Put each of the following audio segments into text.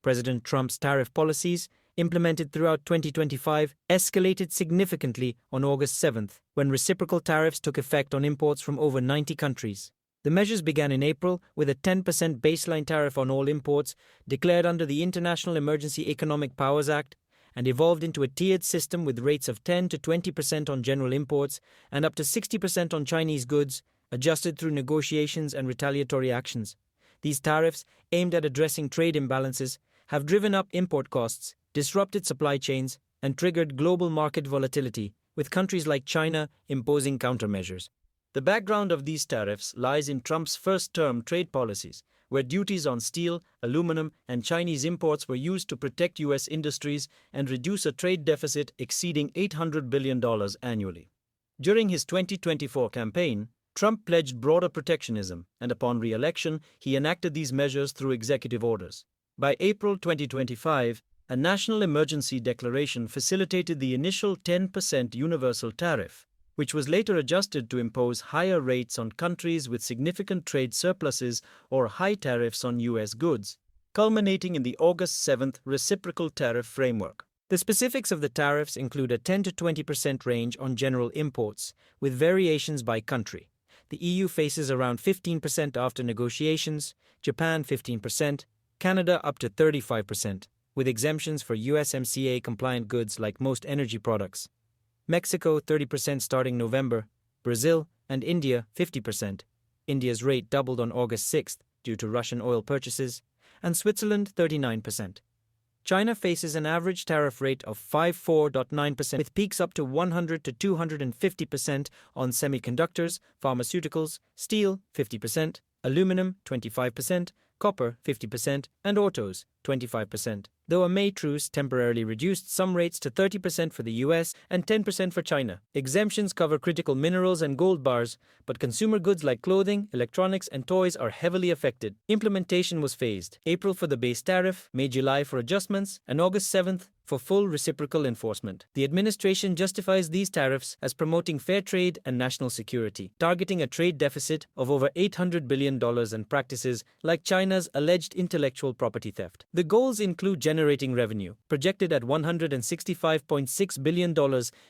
President Trump's tariff policies, implemented throughout 2025, escalated significantly on August 7th, when reciprocal tariffs took effect on imports from over 90 countries. The measures began in April with a 10% baseline tariff on all imports declared under the International Emergency Economic Powers Act and evolved into a tiered system with rates of 10 to 20% on general imports and up to 60% on Chinese goods, adjusted through negotiations and retaliatory actions. These tariffs, aimed at addressing trade imbalances, have driven up import costs, disrupted supply chains, and triggered global market volatility, with countries like China imposing countermeasures. The background of these tariffs lies in Trump's first-term trade policies, where duties on steel, aluminum, and Chinese imports were used to protect U.S. industries and reduce a trade deficit exceeding $800 billion annually. During his 2024 campaign, Trump pledged broader protectionism, and upon re-election, he enacted these measures through executive orders. By April 2025, a national emergency declaration facilitated the initial 10% universal tariff, which was later adjusted to impose higher rates on countries with significant trade surpluses or high tariffs on U.S. goods, culminating in the August 7th reciprocal tariff framework. The specifics of the tariffs include a 10 to 20% range on general imports, with variations by country. The EU faces around 15% after negotiations, Japan 15%, Canada up to 35%, with exemptions for USMCA-compliant goods like most energy products. Mexico 30% starting November, Brazil and India 50%. India's rate doubled on August 6th due to Russian oil purchases, and Switzerland 39%. China faces an average tariff rate of 54.9%, with peaks up to 100 to 250% on semiconductors, pharmaceuticals, steel 50%, aluminum 25%, copper 50%, and autos 25%, though a May truce temporarily reduced some rates to 30% for the US and 10% for China. Exemptions cover critical minerals and gold bars, but consumer goods like clothing, electronics, and toys are heavily affected. Implementation was phased: April for the base tariff, May-July for adjustments, and August 7th for full reciprocal enforcement. The administration justifies these tariffs as promoting fair trade and national security, targeting a trade deficit of over $800 billion and practices like China's alleged intellectual property theft. The goals include generating revenue, projected at $165.6 billion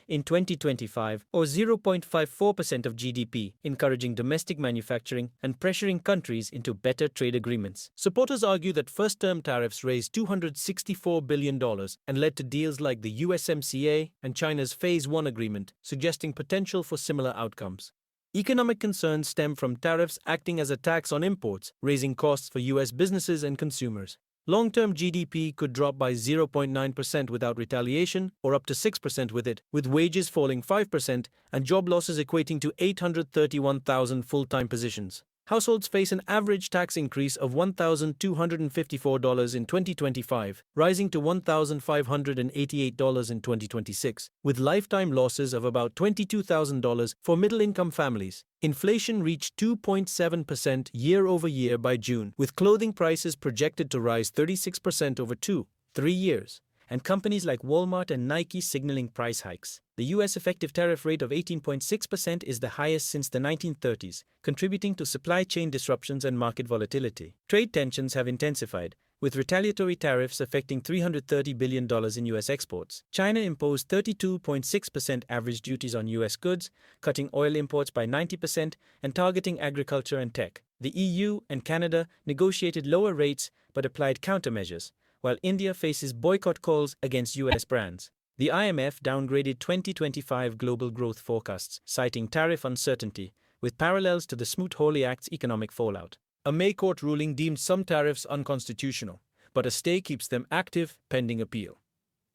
in 2025, or 0.54% of GDP, encouraging domestic manufacturing and pressuring countries into better trade agreements. Supporters argue that first-term tariffs raised $264 billion and led to deals like the USMCA and China's Phase 1 agreement, suggesting potential for similar outcomes. Economic concerns stem from tariffs acting as a tax on imports, raising costs for U.S. businesses and consumers. Long-term GDP could drop by 0.9% without retaliation, or up to 6% with it, with wages falling 5% and job losses equating to 831,000 full-time positions. Households face an average tax increase of $1,254 in 2025, rising to $1,588 in 2026, with lifetime losses of about $22,000 for middle-income families. Inflation reached 2.7% year-over-year by June, with clothing prices projected to rise 36% over 2-3 years, and companies like Walmart and Nike signaling price hikes. The U.S. effective tariff rate of 18.6% is the highest since the 1930s, contributing to supply chain disruptions and market volatility. Trade tensions have intensified, with retaliatory tariffs affecting $330 billion in U.S. exports. China imposed 32.6% average duties on U.S. goods, cutting oil imports by 90% and targeting agriculture and tech. The EU and Canada negotiated lower rates but applied countermeasures, while India faces boycott calls against U.S. brands. The IMF downgraded 2025 global growth forecasts, citing tariff uncertainty, with parallels to the Smoot-Hawley Act's economic fallout. A May court ruling deemed some tariffs unconstitutional, but a stay keeps them active pending appeal.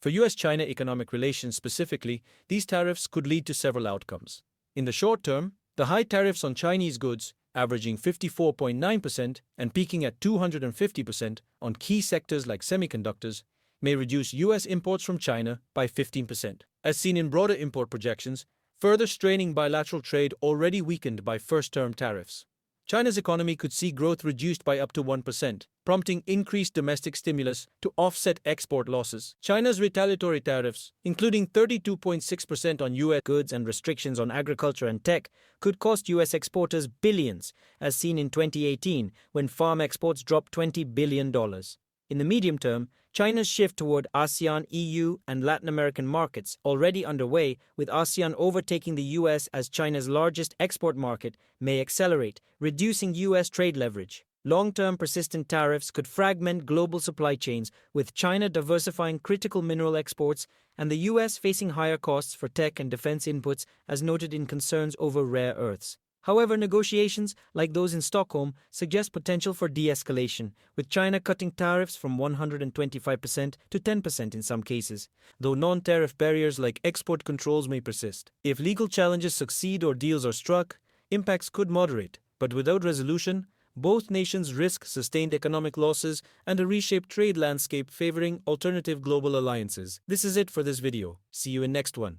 For U.S.-China economic relations specifically, these tariffs could lead to several outcomes. In the short term, the high tariffs on Chinese goods, averaging 54.9% and peaking at 250% on key sectors like semiconductors, may reduce U.S. imports from China by 15%, as seen in broader import projections, further straining bilateral trade already weakened by first-term tariffs. China's economy could see growth reduced by up to 1%, prompting increased domestic stimulus to offset export losses. China's retaliatory tariffs, including 32.6% on U.S. goods and restrictions on agriculture and tech, could cost U.S. exporters billions, as seen in 2018 when farm exports dropped $20 billion. In the medium term, China's shift toward ASEAN, EU, and Latin American markets, already underway, with ASEAN overtaking the US as China's largest export market, may accelerate, reducing US trade leverage. Long-term persistent tariffs could fragment global supply chains, with China diversifying critical mineral exports and the US facing higher costs for tech and defense inputs, as noted in concerns over rare earths. However, negotiations, like those in Stockholm, suggest potential for de-escalation, with China cutting tariffs from 125% to 10% in some cases, though non-tariff barriers like export controls may persist. If legal challenges succeed or deals are struck, impacts could moderate, but without resolution, both nations risk sustained economic losses and a reshaped trade landscape favoring alternative global alliances. This is it for this video. See you in next one.